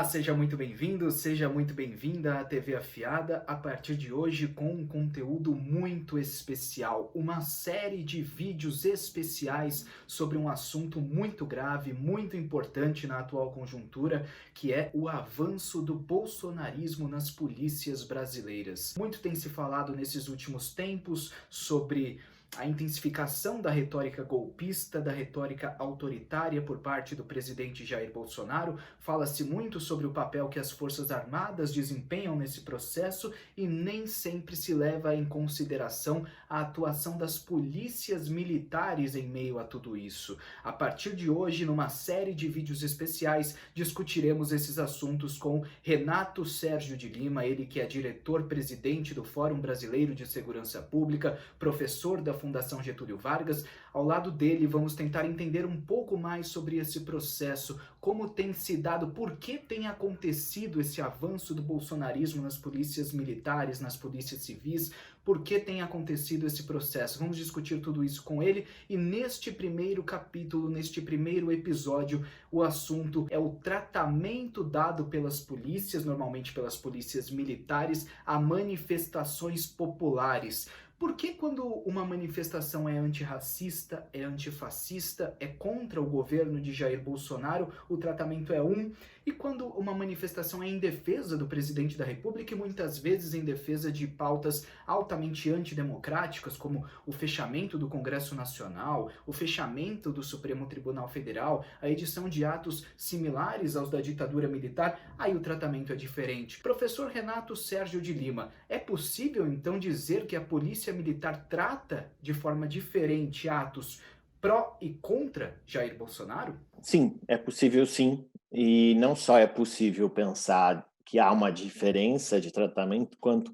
seja muito bem-vindo, seja muito bem-vinda à TV Afiada. A partir de hoje, com um conteúdo muito especial, uma série de vídeos especiais sobre um assunto muito grave, muito importante na atual conjuntura, que é o avanço do bolsonarismo nas polícias brasileiras. Muito tem se falado nesses últimos tempos sobre a intensificação da retórica golpista, da retórica autoritária por parte do presidente Jair Bolsonaro. Fala-se muito sobre o papel que as Forças Armadas desempenham nesse processo e nem sempre se leva em consideração a atuação das polícias militares em meio a tudo isso. A partir de hoje, numa série de vídeos especiais, discutiremos esses assuntos com Renato Sérgio de Lima, ele que é diretor-presidente do Fórum Brasileiro de Segurança Pública, professor da Fundação Getúlio Vargas. Ao lado dele, vamos tentar entender um pouco mais sobre esse processo, como tem se dado, por que tem acontecido esse avanço do bolsonarismo nas polícias militares, nas polícias civis, por que tem acontecido esse processo. Vamos discutir tudo isso com ele e neste primeiro capítulo, neste primeiro episódio, o assunto é o tratamento dado pelas polícias, normalmente pelas polícias militares, a manifestações populares. Por que quando uma manifestação é antirracista, é antifascista, é contra o governo de Jair Bolsonaro, o tratamento é um, e quando uma manifestação é em defesa do presidente da República e muitas vezes em defesa de pautas altamente antidemocráticas, como o fechamento do Congresso Nacional, o fechamento do Supremo Tribunal Federal, a edição de atos similares aos da ditadura militar, aí o tratamento é diferente. Professor Renato Sérgio de Lima, é possível então dizer que a polícia militar trata de forma diferente atos pró e contra Jair Bolsonaro? Sim, é possível sim. E não só é possível pensar que há uma diferença de tratamento, quanto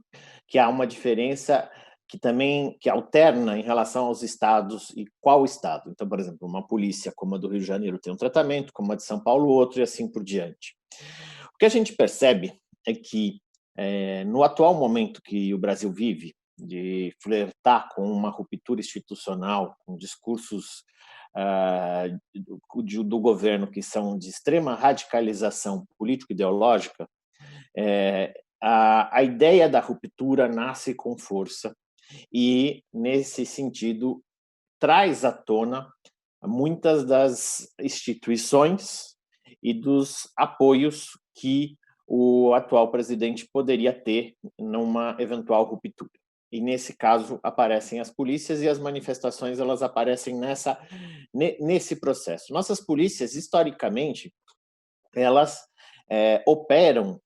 que há uma diferença que alterna em relação aos estados e qual estado. Então, por exemplo, uma polícia como a do Rio de Janeiro tem um tratamento, como a de São Paulo outro e assim por diante. O que a gente percebe é que no atual momento que o Brasil vive, de flertar com uma ruptura institucional, com discursos do governo que são de extrema radicalização político-ideológica, a ideia da ruptura nasce com força e, nesse sentido, traz à tona muitas das instituições e dos apoios que o atual presidente poderia ter numa eventual ruptura. E, nesse caso, aparecem as polícias e as manifestações elas aparecem nesse processo. Nossas polícias, historicamente, elas operam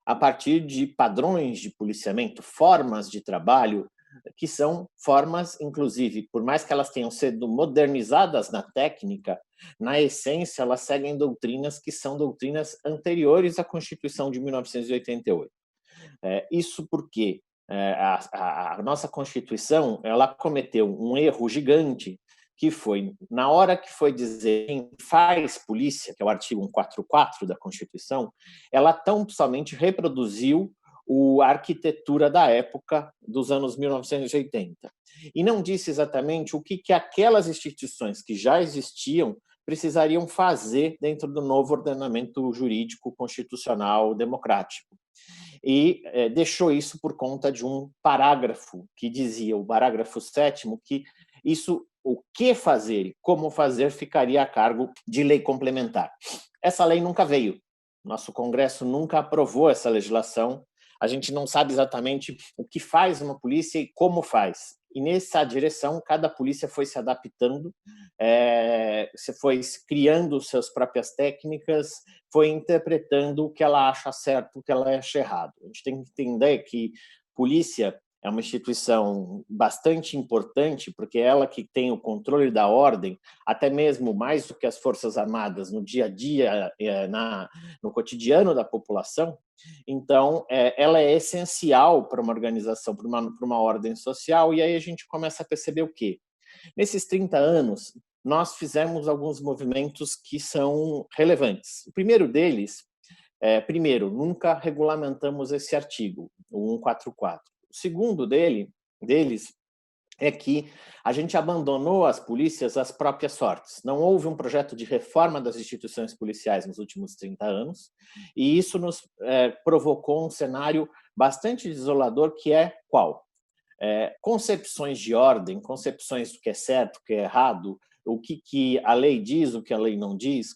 a partir de padrões de policiamento, formas de trabalho, que são formas, inclusive, por mais que elas tenham sido modernizadas na técnica, na essência, elas seguem doutrinas que são doutrinas anteriores à Constituição de 1988. Isso porque a nossa Constituição ela cometeu um erro gigante, que foi, na hora que foi dizer quem faz polícia, que é o artigo 144 da Constituição, ela tão somente reproduziu a arquitetura da época dos anos 1980. E não disse exatamente o que aquelas instituições que já existiam precisariam fazer dentro do novo ordenamento jurídico constitucional democrático. E deixou isso por conta de um parágrafo que dizia, o parágrafo 7º, que o que fazer e como fazer ficaria a cargo de lei complementar. Essa lei nunca veio. Nosso Congresso nunca aprovou essa legislação. A gente não sabe exatamente o que faz uma polícia e como faz. E nessa direção, cada polícia foi se adaptando, você foi criando suas próprias técnicas, foi interpretando o que ela acha certo, o que ela acha errado. A gente tem que entender que polícia é uma instituição bastante importante, porque é ela que tem o controle da ordem, até mesmo mais do que as Forças Armadas no dia a dia, no cotidiano da população. Então, ela é essencial para uma organização, para uma ordem social, e aí a gente começa a perceber o quê? Nesses 30 anos, nós fizemos alguns movimentos que são relevantes. O primeiro deles, primeiro, nunca regulamentamos esse artigo, o 144. O segundo deles é que a gente abandonou as polícias às próprias sortes. Não houve um projeto de reforma das instituições policiais nos últimos 30 anos, e isso nos provocou um cenário bastante desolador, que é qual? Concepções de ordem, concepções do que é certo, o que é errado, o que a lei diz, o que a lei não diz,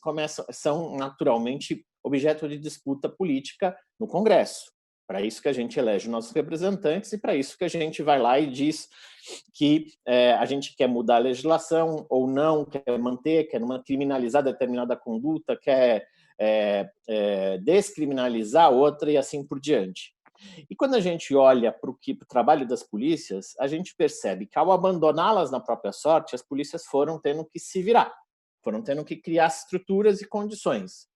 são naturalmente objeto de disputa política no Congresso. Para isso que a gente elege nossos representantes e para isso que a gente vai lá e diz que a gente quer mudar a legislação ou não, quer manter, quer criminalizar determinada conduta, quer descriminalizar outra e assim por diante. E quando a gente olha para o trabalho das polícias, a gente percebe que, ao abandoná-las na própria sorte, as polícias foram tendo que se virar, foram tendo que criar estruturas e condições.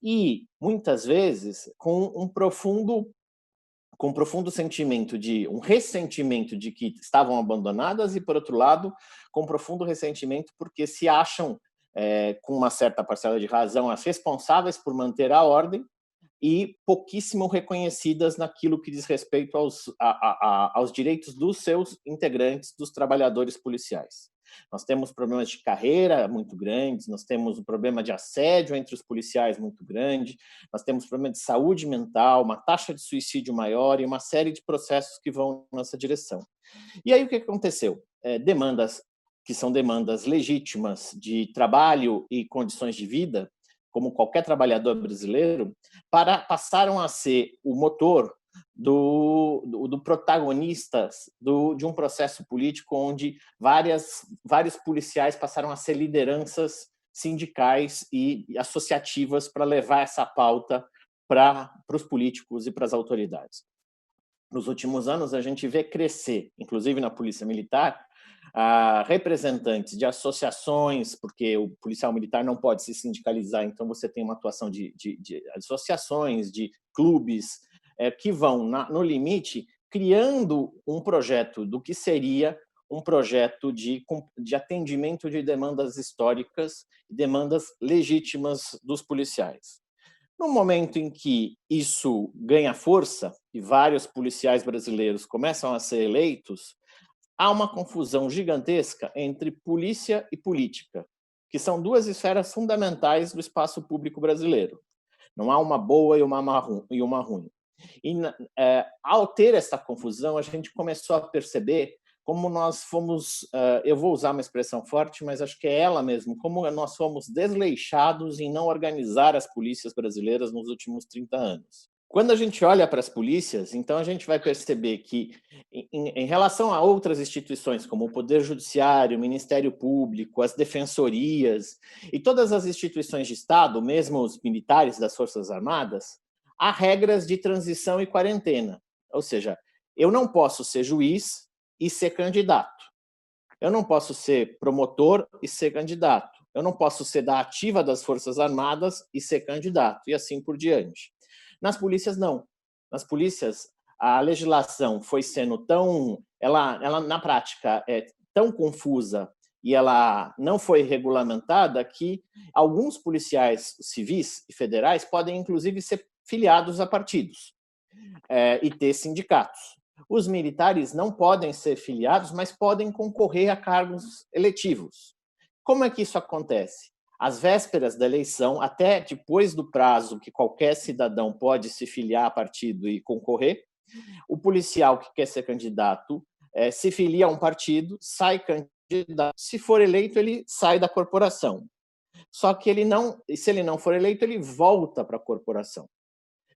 E, muitas vezes, com um profundo sentimento um ressentimento de que estavam abandonadas e, por outro lado, com um profundo ressentimento porque se acham, com uma certa parcela de razão, as responsáveis por manter a ordem, e pouquíssimo reconhecidas naquilo que diz respeito aos direitos dos seus integrantes, dos trabalhadores policiais. Nós temos problemas de carreira muito grandes, nós temos um problema de assédio entre os policiais muito grande, nós temos problema de saúde mental, uma taxa de suicídio maior e uma série de processos que vão nessa direção. E aí o que aconteceu? Demandas que são demandas legítimas de trabalho e condições de vida, como qualquer trabalhador brasileiro, passaram a ser o motor do protagonistas de um processo político onde vários policiais passaram a ser lideranças sindicais e associativas para levar essa pauta para os políticos e para as autoridades. Nos últimos anos, a gente vê crescer, inclusive na Polícia Militar, representantes de associações, porque o policial militar não pode se sindicalizar, então você tem uma atuação de associações, de clubes, que vão, no limite, criando um projeto do que seria um projeto de atendimento de demandas históricas e demandas legítimas dos policiais. No momento em que isso ganha força e vários policiais brasileiros começam a ser eleitos, há uma confusão gigantesca entre polícia e política, que são duas esferas fundamentais do espaço público brasileiro. Não há uma boa e uma ruim. E, ao ter essa confusão, a gente começou a perceber como nós fomos, eu vou usar uma expressão forte, mas acho que é ela mesmo, como nós fomos desleixados em não organizar as polícias brasileiras nos últimos 30 anos. Quando a gente olha para as polícias, então a gente vai perceber que, em relação a outras instituições, como o Poder Judiciário, o Ministério Público, as defensorias e todas as instituições de Estado, mesmo os militares das Forças Armadas, há regras de transição e quarentena. Ou seja, eu não posso ser juiz e ser candidato. Eu não posso ser promotor e ser candidato. Eu não posso ser da ativa das Forças Armadas e ser candidato, e assim por diante. Nas polícias, não. Nas polícias, a legislação foi sendo ela na prática, é tão confusa e ela não foi regulamentada que alguns policiais civis e federais podem, inclusive, ser filiados a partidos e ter sindicatos. Os militares não podem ser filiados, mas podem concorrer a cargos eletivos. Como é que isso acontece? Às vésperas da eleição, até depois do prazo que qualquer cidadão pode se filiar a partido e concorrer, o policial que quer ser candidato se filia a um partido, sai candidato. Se for eleito, ele sai da corporação. Só que se ele não for eleito, ele volta para a corporação.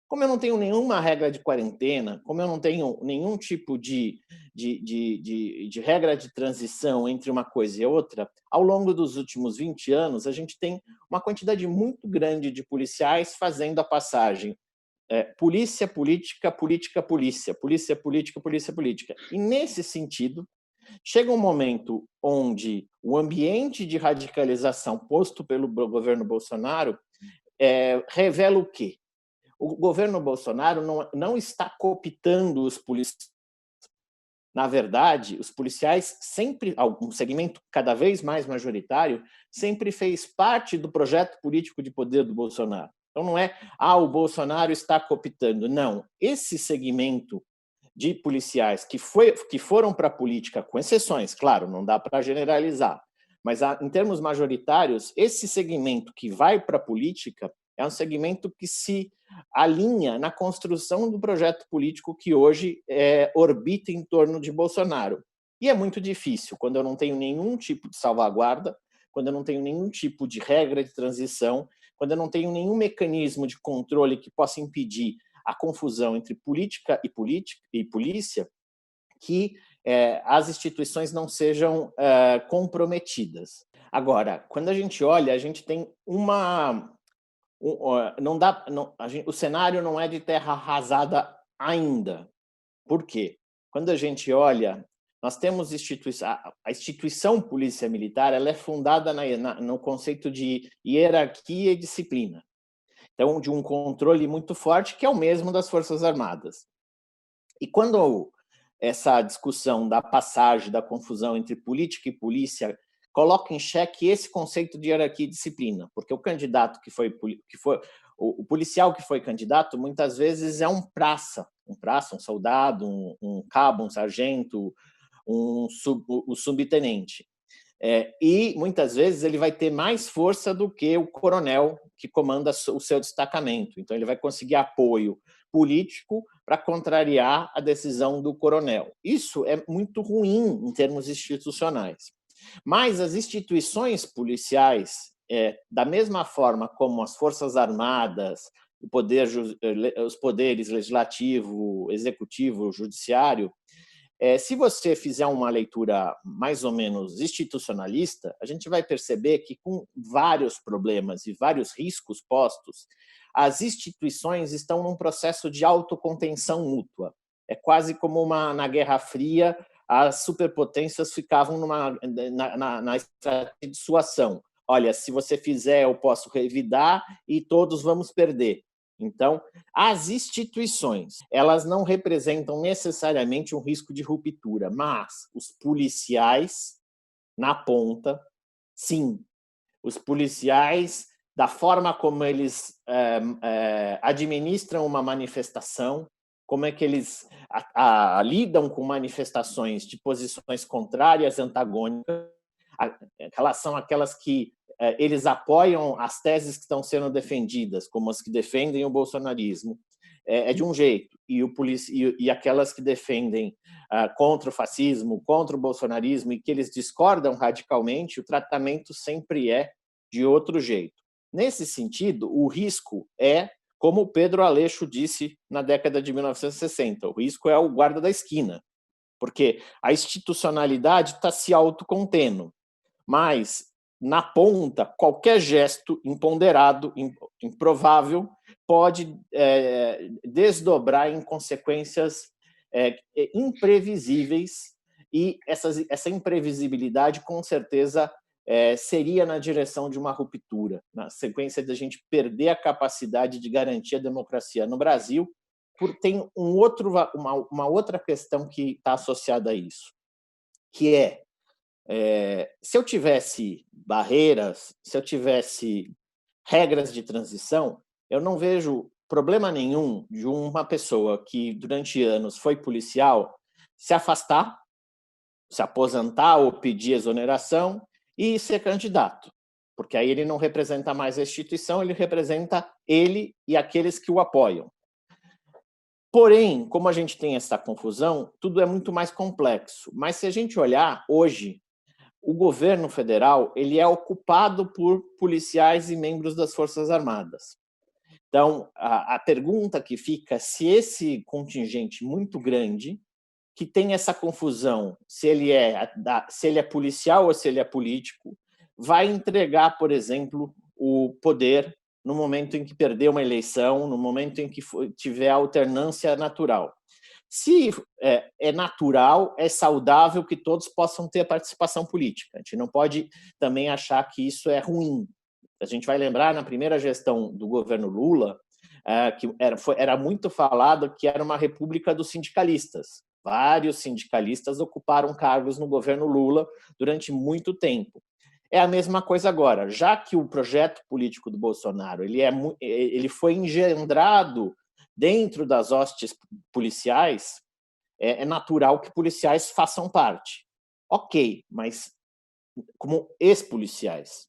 Como eu não tenho nenhuma regra de quarentena, como eu não tenho nenhum tipo de regra de transição entre uma coisa e outra, ao longo dos últimos 20 anos, a gente tem uma quantidade muito grande de policiais fazendo a passagem polícia, política, política, polícia, polícia, política, polícia, política. E, nesse sentido, chega um momento onde o ambiente de radicalização posto pelo governo Bolsonaro revela o quê? O governo Bolsonaro não está cooptando os policiais. Na verdade, os policiais sempre, um segmento cada vez mais majoritário, sempre fez parte do projeto político de poder do Bolsonaro. Então não é, o Bolsonaro está cooptando. Não, esse segmento de policiais que foram para a política, com exceções, claro, não dá para generalizar, mas em termos majoritários, esse segmento que vai para a política é um segmento que se alinha na construção do projeto político que hoje orbita em torno de Bolsonaro. E é muito difícil, quando eu não tenho nenhum tipo de salvaguarda, quando eu não tenho nenhum tipo de regra de transição, quando eu não tenho nenhum mecanismo de controle que possa impedir a confusão entre política e polícia, que as instituições não sejam comprometidas. Agora, quando a gente olha, a gente tem não dá, não, o cenário não é de terra arrasada ainda. Por quê? Quando a gente olha, nós temos a instituição polícia militar, ela é fundada no conceito de hierarquia e disciplina. Então, de um controle muito forte, que é o mesmo das Forças Armadas. E quando essa discussão da passagem, da confusão entre política e polícia coloca em xeque esse conceito de hierarquia e disciplina, porque o candidato o policial que foi candidato, muitas vezes é um praça, um soldado, um cabo, um sargento, um subtenente. E muitas vezes ele vai ter mais força do que o coronel que comanda o seu destacamento. Então ele vai conseguir apoio político para contrariar a decisão do coronel. Isso é muito ruim em termos institucionais. Mas as instituições policiais, da mesma forma como as Forças Armadas, os poderes legislativo, executivo, judiciário, se você fizer uma leitura mais ou menos institucionalista, a gente vai perceber que, com vários problemas e vários riscos postos, as instituições estão num processo de autocontenção mútua. É quase como na Guerra Fria, as superpotências ficavam na estratégia de dissuasão. Olha, se você fizer, eu posso revidar e todos vamos perder. Então, as instituições, elas não representam necessariamente um risco de ruptura, mas os policiais, na ponta, sim. Os policiais, da forma como eles administram uma manifestação, como é que eles lidam com manifestações de posições contrárias, antagônicas, em relação àquelas que eles apoiam as teses que estão sendo defendidas, como as que defendem o bolsonarismo, de um jeito, e aquelas que defendem contra o fascismo, contra o bolsonarismo, e que eles discordam radicalmente, o tratamento sempre é de outro jeito. Nesse sentido, o risco como o Pedro Aleixo disse na década de 1960, o risco é o guarda da esquina, porque a institucionalidade está se autocontendo, mas na ponta, qualquer gesto imponderado, improvável, pode desdobrar em consequências imprevisíveis, e essa imprevisibilidade, com certeza, seria na direção de uma ruptura, na sequência de a gente perder a capacidade de garantir a democracia no Brasil. Tem uma outra questão que está associada a isso, que se eu tivesse barreiras, se eu tivesse regras de transição, eu não vejo problema nenhum de uma pessoa que durante anos foi policial se afastar, se aposentar ou pedir exoneração e ser candidato, porque aí ele não representa mais a instituição, ele representa ele e aqueles que o apoiam. Porém, como a gente tem essa confusão, tudo é muito mais complexo. Mas se a gente olhar hoje, o governo federal ele é ocupado por policiais e membros das Forças Armadas. Então, a pergunta que fica é se esse contingente muito grande, que tem essa confusão, se ele é policial ou se ele é político, vai entregar, por exemplo, o poder no momento em que perder uma eleição, no momento em que tiver alternância natural. Se é natural, é saudável que todos possam ter participação política. A gente não pode também achar que isso é ruim. A gente vai lembrar, na primeira gestão do governo Lula, que era muito falado que era uma república dos sindicalistas. Vários sindicalistas ocuparam cargos no governo Lula durante muito tempo. É a mesma coisa agora. Já que o projeto político do Bolsonaro ele foi engendrado dentro das hostes policiais, é natural que policiais façam parte. Ok, mas como ex-policiais,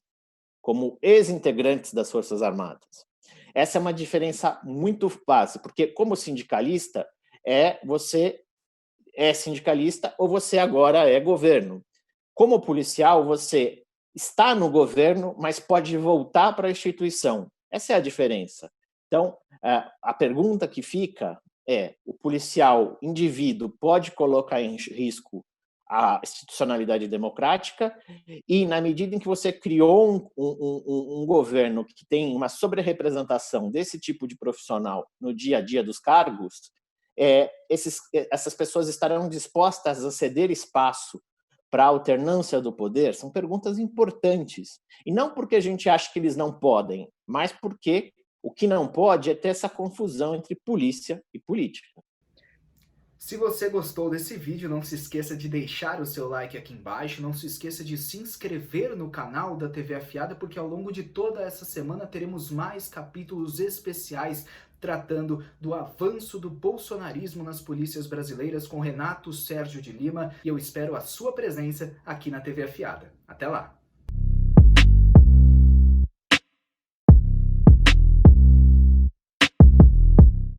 como ex-integrantes das Forças Armadas. Essa é uma diferença muito básica, porque como sindicalista, você é sindicalista ou você agora é governo. Como policial, você está no governo, mas pode voltar para a instituição. Essa é a diferença. Então, a pergunta que fica é: o policial indivíduo pode colocar em risco a institucionalidade democrática, e na medida em que você criou um governo que tem uma sobre-representação desse tipo de profissional no dia a dia dos cargos, essas pessoas estarão dispostas a ceder espaço para a alternância do poder? São perguntas importantes. E não porque a gente acha que eles não podem, mas porque o que não pode é ter essa confusão entre polícia e política. Se você gostou desse vídeo, não se esqueça de deixar o seu like aqui embaixo, não se esqueça de se inscrever no canal da TV Afiada, porque ao longo de toda essa semana teremos mais capítulos especiais tratando do avanço do bolsonarismo nas polícias brasileiras com Renato Sérgio de Lima, e eu espero a sua presença aqui na TV Afiada. Até lá!